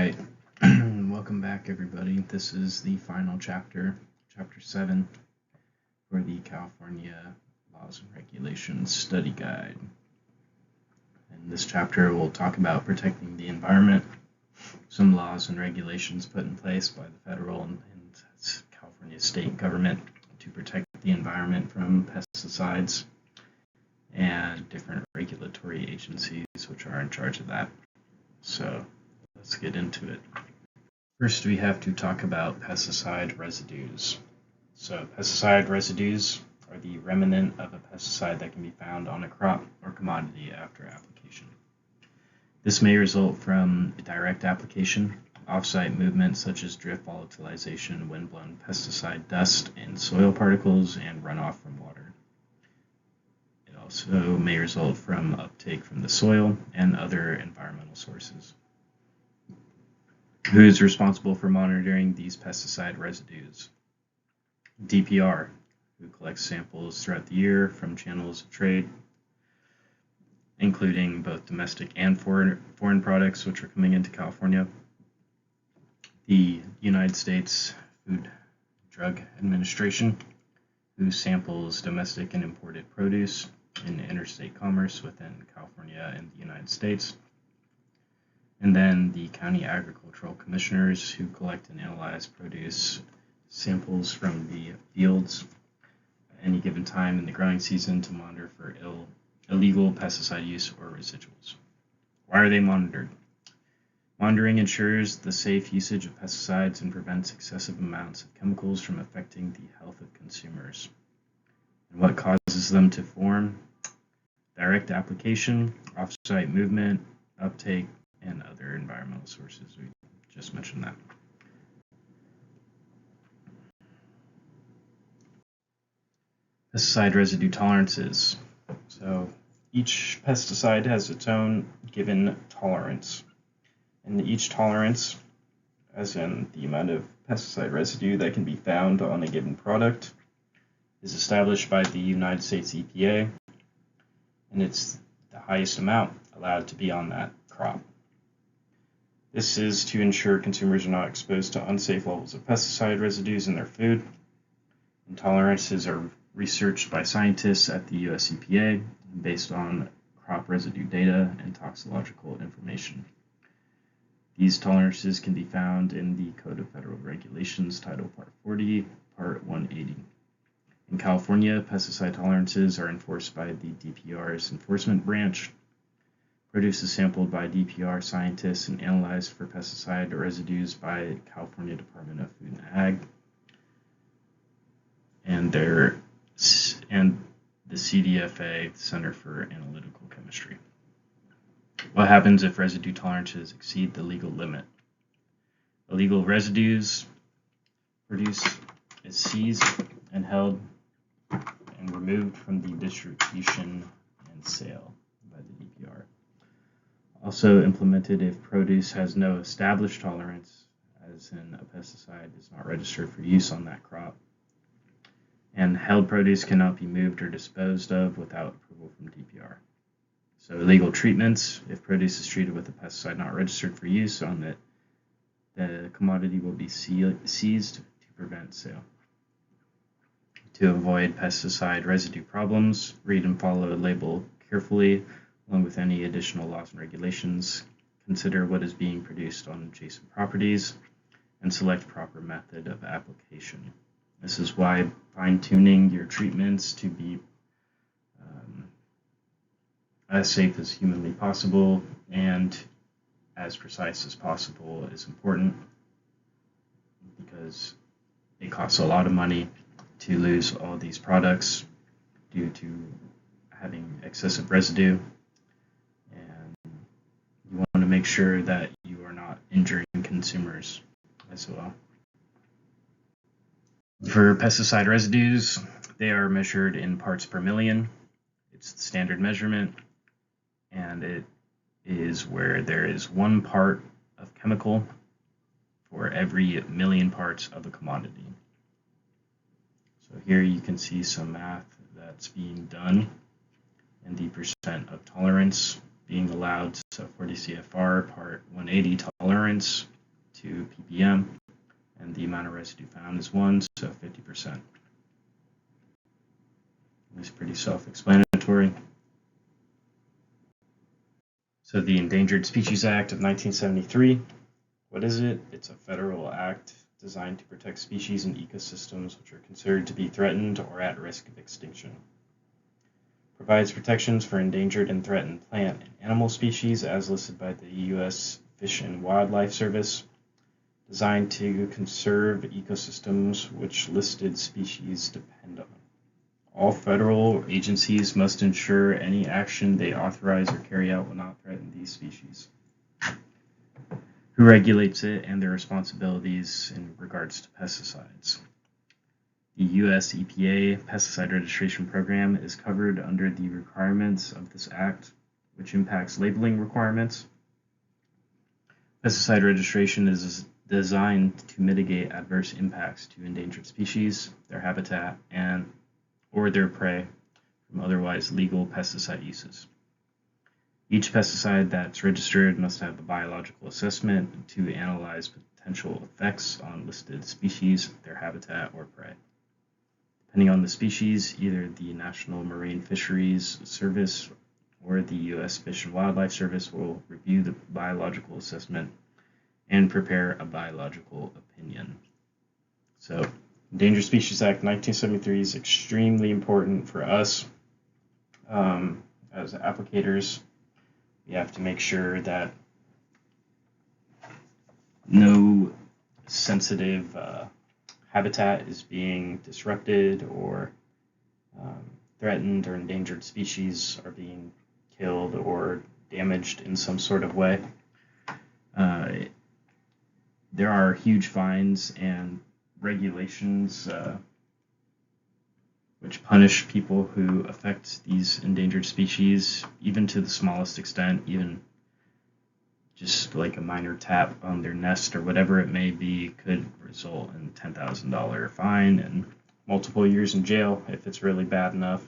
Alright, welcome back everybody. This is the final chapter, Chapter 7, for the California Laws and Regulations Study Guide. In this chapter we'll talk about protecting the environment, some laws and regulations put in place by the federal and California state government to protect the environment from pesticides, and different regulatory agencies which are in charge of that. So let's get into it. First, we have to talk about pesticide residues. So pesticide residues are the remnant of a pesticide that can be found on a crop or commodity after application. This may result from direct application, off-site movement such as drift volatilization, windblown pesticide dust, and soil particles, and runoff from water. It also may result from uptake from the soil and other environmental sources. Who is responsible for monitoring these pesticide residues? DPR, who collects samples throughout the year from channels of trade, including both domestic and foreign products which are coming into California. The United States Food and Drug Administration, who samples domestic and imported produce in interstate commerce within California and the United States. And then the county agricultural commissioners, who collect and analyze produce samples from the fields at any given time in the growing season to monitor for illegal pesticide use or residuals. Why are they monitored? Monitoring ensures the safe usage of pesticides and prevents excessive amounts of chemicals from affecting the health of consumers. And what causes them to form? Direct application, off-site movement, uptake, and other environmental sources. We just mentioned that. Pesticide residue tolerances. So each pesticide has its own given tolerance. And each tolerance, as in the amount of pesticide residue that can be found on a given product, is established by the United States EPA, and it's the highest amount allowed to be on that crop. This is to ensure consumers are not exposed to unsafe levels of pesticide residues in their food. And tolerances are researched by scientists at the US EPA based on crop residue data and toxicological information. These tolerances can be found in the Code of Federal Regulations, Title Part 40, Part 180. In California, pesticide tolerances are enforced by the DPR's enforcement branch. Produce is sampled by DPR scientists and analyzed for pesticide residues by California Department of Food and Ag, and the CDFA, Center for Analytical Chemistry. What happens if residue tolerances exceed the legal limit? Illegal residues produce is seized and held and removed from the distribution and sale by the DPR. Also implemented if produce has no established tolerance, as in a pesticide is not registered for use on that crop. And held produce cannot be moved or disposed of without approval from DPR. So illegal treatments, if produce is treated with a pesticide not registered for use on it, the commodity will be seized to prevent sale. To avoid pesticide residue problems, read and follow the label carefully, along with any additional laws and regulations. Consider what is being produced on adjacent properties, and select proper method of application. This is why fine-tuning your treatments to be as safe as humanly possible and as precise as possible is important, because it costs a lot of money to lose all these products due to having excessive residue, and you want to make sure that you are not injuring consumers as well. For pesticide residues, they are measured in parts per million. It's the standard measurement, and it is where there is 1 part of chemical for every million parts of a commodity. So here you can see some math that's being done and the percent of tolerance being allowed, so 40 CFR, Part 180 tolerance to ppm, and the amount of residue found is 1, so 50%. It's pretty self-explanatory. So the Endangered Species Act of 1973, what is it? It's a federal act designed to protect species and ecosystems which are considered to be threatened or at risk of extinction. Provides protections for endangered and threatened plant and animal species as listed by the U.S. Fish and Wildlife Service, designed to conserve ecosystems which listed species depend on. All federal agencies must ensure any action they authorize or carry out will not threaten these species. Who regulates it and their responsibilities in regards to pesticides? The U.S. EPA Pesticide Registration Program is covered under the requirements of this act, which impacts labeling requirements. Pesticide registration is designed to mitigate adverse impacts to endangered species, their habitat, and or their prey from otherwise legal pesticide uses. Each pesticide that's registered must have a biological assessment to analyze potential effects on listed species, their habitat, or prey. Depending on the species, either the National Marine Fisheries Service or the U.S. Fish and Wildlife Service will review the biological assessment and prepare a biological opinion. So, Endangered Species Act 1973 is extremely important for us as applicators. We have to make sure that no sensitive habitat is being disrupted or threatened, or endangered species are being killed or damaged in some sort of way. There are huge fines and regulations which punish people who affect these endangered species, even to the smallest extent, even just like a minor tap on their nest or whatever it may be could result in a $10,000 fine and multiple years in jail if it's really bad enough.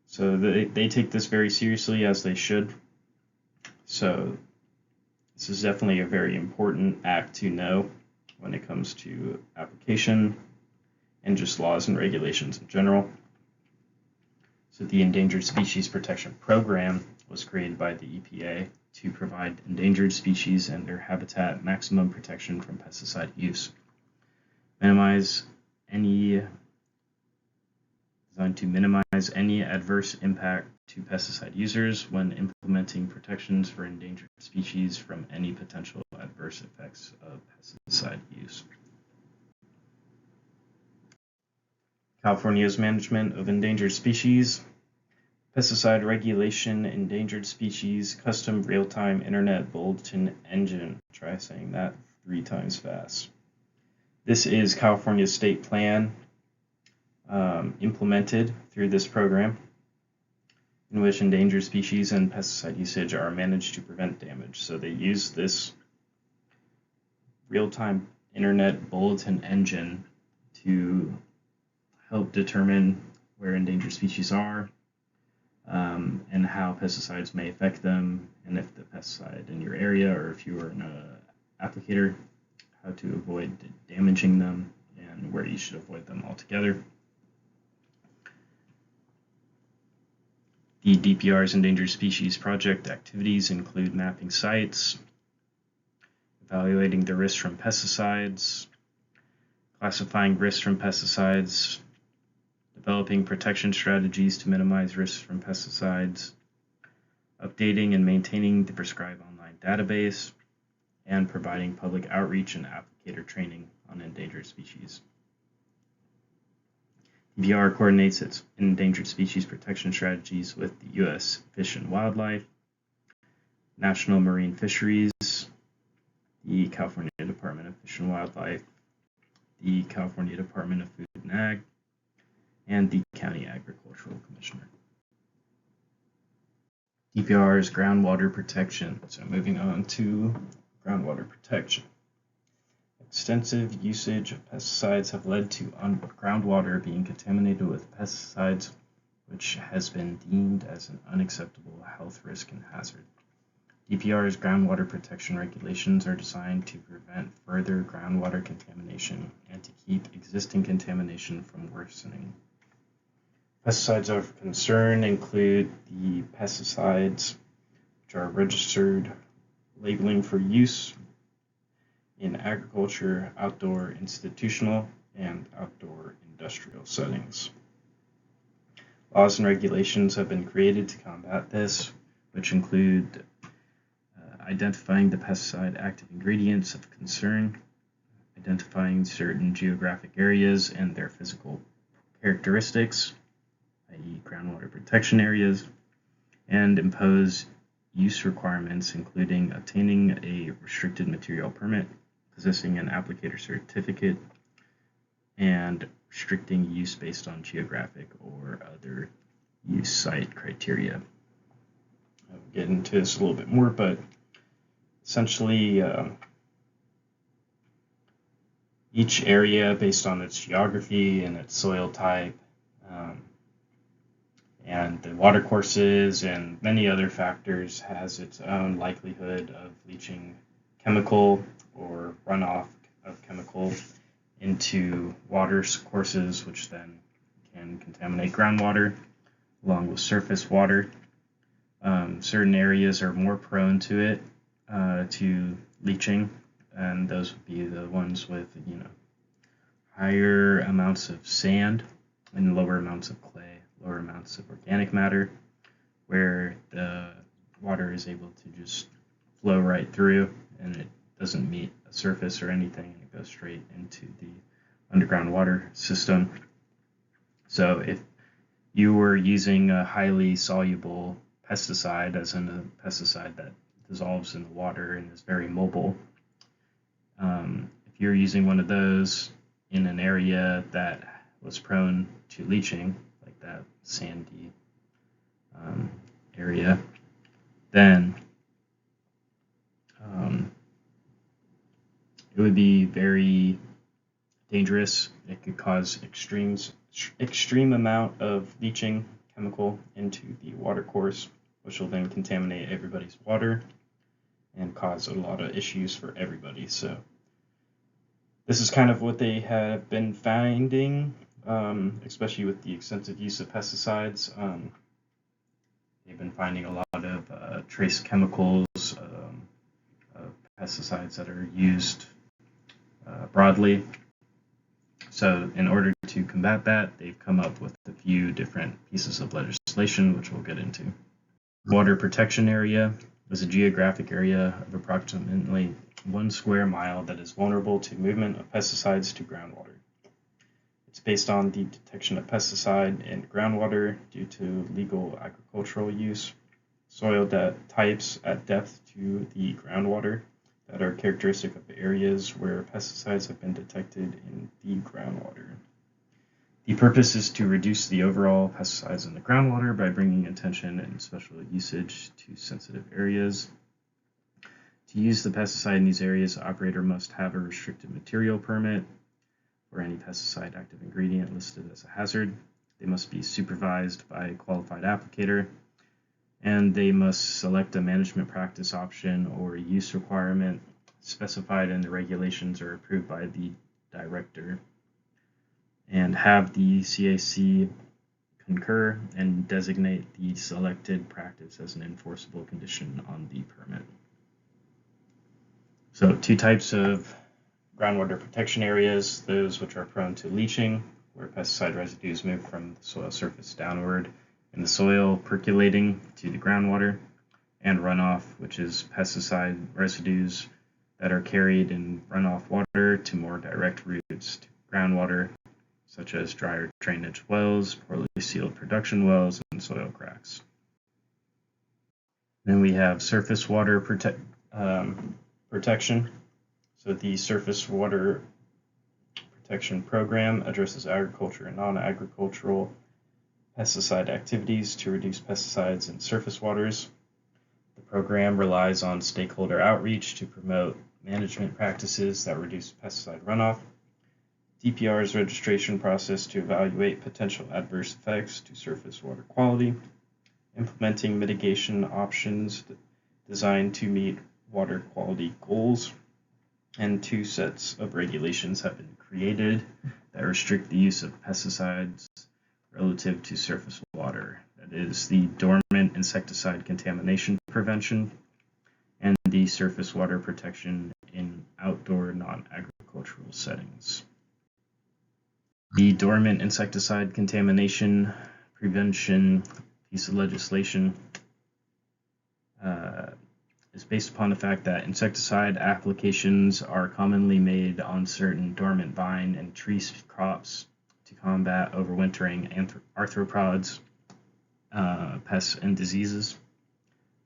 So they take this very seriously, as they should. So this is definitely a very important act to know when it comes to application and just laws and regulations in general. So the Endangered Species Protection Program was created by the EPA to provide endangered species and their habitat maximum protection from pesticide use. Designed to minimize any adverse impact to pesticide users when implementing protections for endangered species from any potential adverse effects of pesticide use. California's management of endangered species, pesticide regulation, endangered species, custom real-time internet bulletin engine. Try saying that 3 times fast. This is California's state plan implemented through this program, in which endangered species and pesticide usage are managed to prevent damage. So they use this real-time internet bulletin engine to help determine where endangered species are and how pesticides may affect them, and if the pesticide in your area, or if you are an applicator, how to avoid damaging them and where you should avoid them altogether. The DPR's Endangered Species Project activities include mapping sites, evaluating the risks from pesticides, classifying risks from pesticides, developing protection strategies to minimize risks from pesticides, updating and maintaining the prescribed online database, and providing public outreach and applicator training on endangered species. DPR coordinates its endangered species protection strategies with the U.S. Fish and Wildlife, National Marine Fisheries, the California Department of Fish and Wildlife, the California Department of Food and Ag, and the County Agricultural Commissioner. DPR's groundwater protection. So moving on to groundwater protection. Extensive usage of pesticides have led to groundwater being contaminated with pesticides which has been deemed as an unacceptable health risk and hazard. DPR's groundwater protection regulations are designed to prevent further groundwater contamination and to keep existing contamination from worsening. Pesticides of concern include the pesticides which are registered labeling for use in agriculture, outdoor institutional, and outdoor industrial settings. Laws and regulations have been created to combat this, which include identifying the pesticide active ingredients of concern, identifying certain geographic areas and their physical characteristics, i.e. groundwater protection areas, and impose use requirements including obtaining a restricted material permit, possessing an applicator certificate, and restricting use based on geographic or other use site criteria. I'll get into this a little bit more, but essentially each area based on its geography and its soil type and the water courses and many other factors has its own likelihood of leaching chemical or runoff of chemical into water courses, which then can contaminate groundwater along with surface water. Certain areas are more prone to it, to leaching, and those would be the ones with higher amounts of sand and lower amounts of clay, lower amounts of organic matter, where the water is able to just flow right through and it doesn't meet a surface or anything, and it goes straight into the underground water system. So if you were using a highly soluble pesticide, as in a pesticide that dissolves in the water and is very mobile, if you're using one of those in an area that was prone to leaching, like that sandy area, then it would be very dangerous. It could cause extreme amount of leaching chemical into the water course, which will then contaminate everybody's water and cause a lot of issues for everybody. So this is kind of what they have been finding, especially with the extensive use of pesticides. They've been finding a lot of trace chemicals of pesticides that are used broadly. So in order to combat that, they've come up with a few different pieces of legislation, which we'll get into. Water protection area is a geographic area of approximately 1 square mile that is vulnerable to movement of pesticides to groundwater. It's based on the detection of pesticide in groundwater due to legal agricultural use, soil types at depth to the groundwater that are characteristic of areas where pesticides have been detected in the groundwater. The purpose is to reduce the overall pesticides in the groundwater by bringing attention and special usage to sensitive areas. To use the pesticide in these areas, the operator must have a restricted material permit for any pesticide active ingredient listed as a hazard. They must be supervised by a qualified applicator, and they must select a management practice option or a use requirement specified in the regulations or approved by the director, and have the CAC concur and designate the selected practice as an enforceable condition on the permit. So 2 types of groundwater protection areas: those which are prone to leaching, where pesticide residues move from the soil surface downward in the soil, percolating to the groundwater, and runoff, which is pesticide residues that are carried in runoff water to more direct routes to groundwater, such as drier drainage wells, poorly sealed production wells, and soil cracks. Then we have surface water protection. So the Surface Water Protection Program addresses agriculture and non-agricultural pesticide activities to reduce pesticides in surface waters. The program relies on stakeholder outreach to promote management practices that reduce pesticide runoff. DPR's registration process to evaluate potential adverse effects to surface water quality, implementing mitigation options designed to meet water quality goals, and 2 sets of regulations have been created that restrict the use of pesticides relative to surface water. That is the Dormant Insecticide Contamination Prevention and the Surface Water Protection in Outdoor Non-Agricultural Settings. The Dormant Insecticide Contamination Prevention piece of legislation is based upon the fact that insecticide applications are commonly made on certain dormant vine and tree crops to combat overwintering arthropods, pests, and diseases.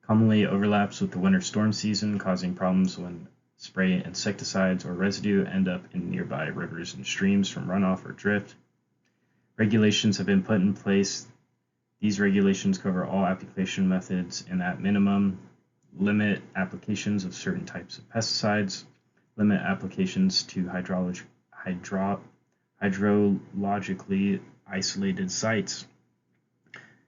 Commonly overlaps with the winter storm season, causing problems when spray insecticides or residue end up in nearby rivers and streams from runoff or drift. Regulations have been put in place. These regulations cover all application methods and at minimum limit applications of certain types of pesticides, limit applications to hydrologically isolated sites,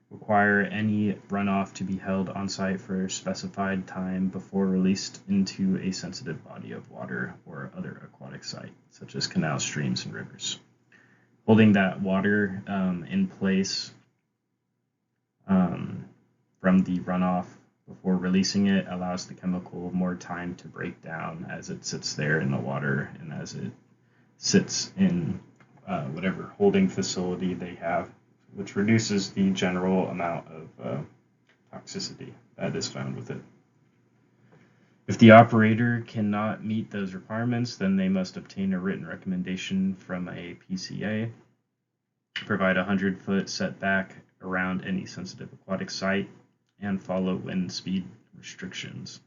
require any runoff to be held on site for a specified time before released into a sensitive body of water or other aquatic site, such as canals, streams, and rivers. Holding that water in place from the runoff before releasing it allows the chemical more time to break down as it sits there in the water and as it sits in whatever holding facility they have, which reduces the general amount of toxicity that is found with it. If the operator cannot meet those requirements, then they must obtain a written recommendation from a PCA, provide a 100-foot setback around any sensitive aquatic site, and follow wind speed restrictions.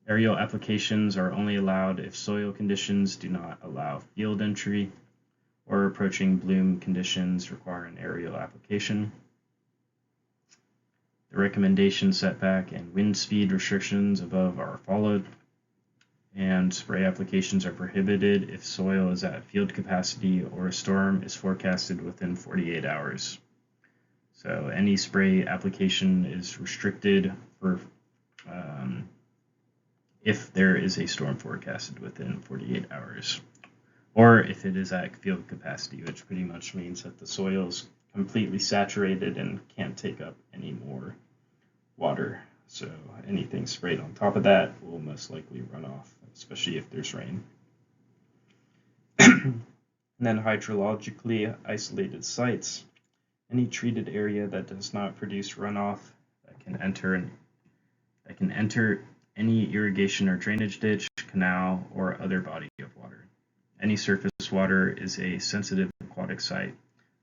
Aerial applications are only allowed if soil conditions do not allow field entry or approaching bloom conditions require an aerial application. The recommendation setback and wind speed restrictions above are followed, and spray applications are prohibited if soil is at field capacity or a storm is forecasted within 48 hours. So any spray application is restricted for if there is a storm forecasted within 48 hours, or if it is at field capacity, which pretty much means that the soil is completely saturated and can't take up any more water. So anything sprayed on top of that will most likely run off, especially if there's rain. And then hydrologically isolated sites. Any treated area that does not produce runoff that can enter any irrigation or drainage ditch, canal, or other body of water. Any surface water is a sensitive aquatic site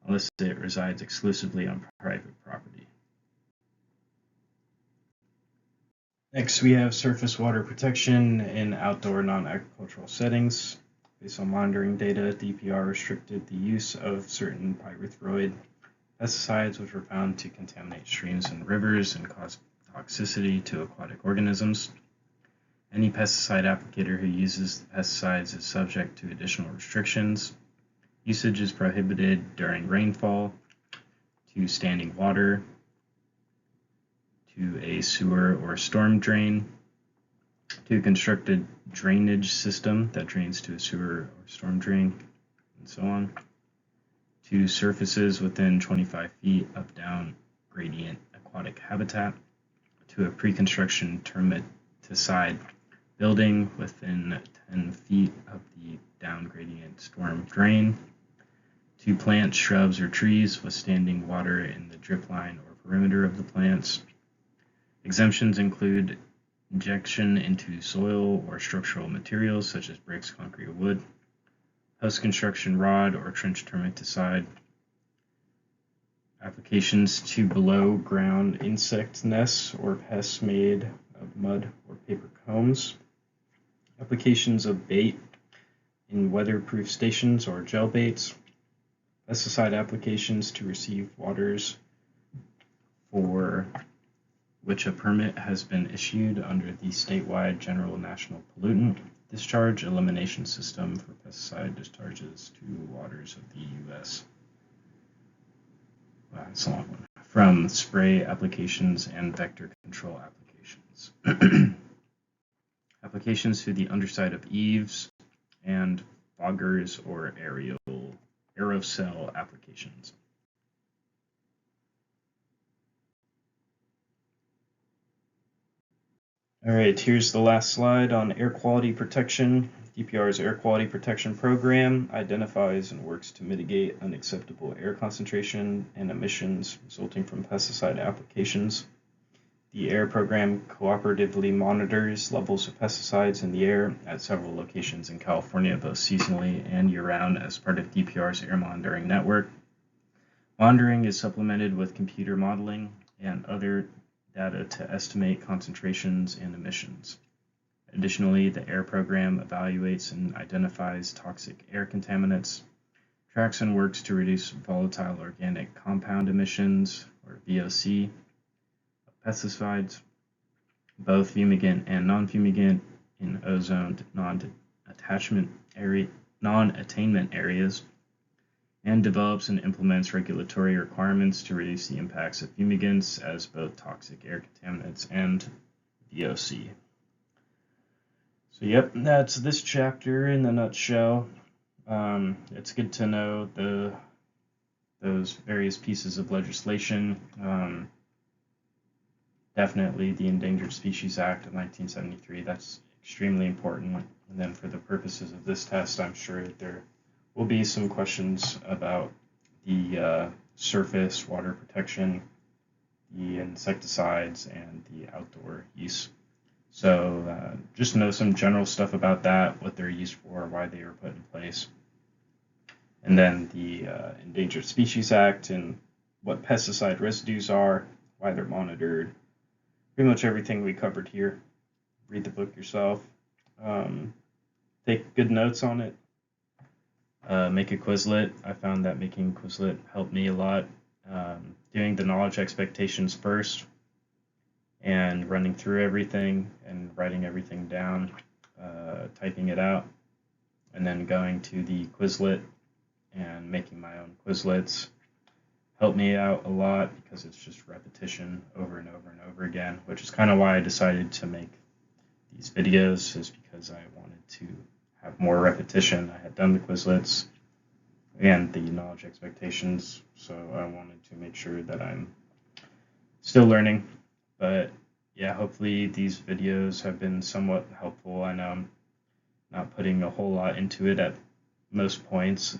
unless it resides exclusively on private property. Next, we have surface water protection in outdoor non-agricultural settings. Based on monitoring data, DPR restricted the use of certain pyrethroid pesticides, which were found to contaminate streams and rivers and cause toxicity to aquatic organisms. Any pesticide applicator who uses the pesticides is subject to additional restrictions. Usage is prohibited during rainfall, to standing water, to a sewer or storm drain, to a constructed drainage system that drains to a sewer or storm drain, and so on, to surfaces within 25 feet of down gradient aquatic habitat, to a pre-construction termiticide building within 10 feet of the down gradient storm drain, to plant shrubs or trees with standing water in the drip line or perimeter of the plants. Exemptions include injection into soil or structural materials such as bricks, concrete, or wood, post-construction rod or trench termiticide, applications to below-ground insect nests or pests made of mud or paper combs, applications of bait in weatherproof stations or gel baits, pesticide applications to receive waters for which a permit has been issued under the statewide general national pollutant discharge elimination system for pesticide discharges to waters of the U.S. Wow, that's a long one. From spray applications and vector control applications. Applications to the underside of eaves and foggers or aerosol applications. All right, here's the last slide on air quality protection. DPR's air quality protection program identifies and works to mitigate unacceptable air concentration and emissions resulting from pesticide applications. The AIR program cooperatively monitors levels of pesticides in the air at several locations in California, both seasonally and year-round, as part of DPR's air monitoring network. Monitoring is supplemented with computer modeling and other data to estimate concentrations and emissions. Additionally, the AIR program evaluates and identifies toxic air contaminants, tracks and works to reduce volatile organic compound emissions, or VOC, pesticides, both fumigant and non-fumigant, in ozoned non-attainment areas, and develops and implements regulatory requirements to reduce the impacts of fumigants as both toxic air contaminants and VOC. So yep, that's this chapter in a nutshell. It's good to know those various pieces of legislation. Definitely the Endangered Species Act of 1973, that's extremely important. And then for the purposes of this test, I'm sure that there will be some questions about the surface water protection, the insecticides, and the outdoor use. So just know some general stuff about that, what they're used for, why they were put in place. And then the Endangered Species Act and what pesticide residues are, why they're monitored. Pretty much everything we covered here. Read the book yourself. Take good notes on it. Make a Quizlet. I found that making a Quizlet helped me a lot. Doing the knowledge expectations first and running through everything and writing everything down, typing it out, and then going to the Quizlet and making my own Quizlets helped me out a lot because it's just repetition over and over and over again, which is kind of why I decided to make these videos, is because I wanted to have more repetition. I had done the Quizlets and the knowledge expectations, so I wanted to make sure that I'm still learning. But yeah, hopefully these videos have been somewhat helpful. I know I'm not putting a whole lot into it at most points.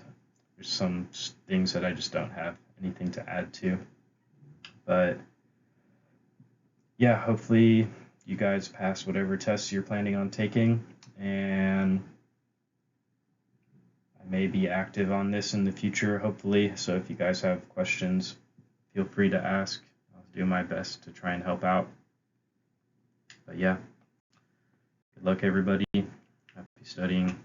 There's some things that I just don't have anything to add to. But yeah, hopefully you guys pass whatever tests you're planning on taking, and I may be active on this in the future, hopefully. So if you guys have questions, feel free to ask. I'll do my best to try and help out. But yeah, good luck everybody. Happy studying.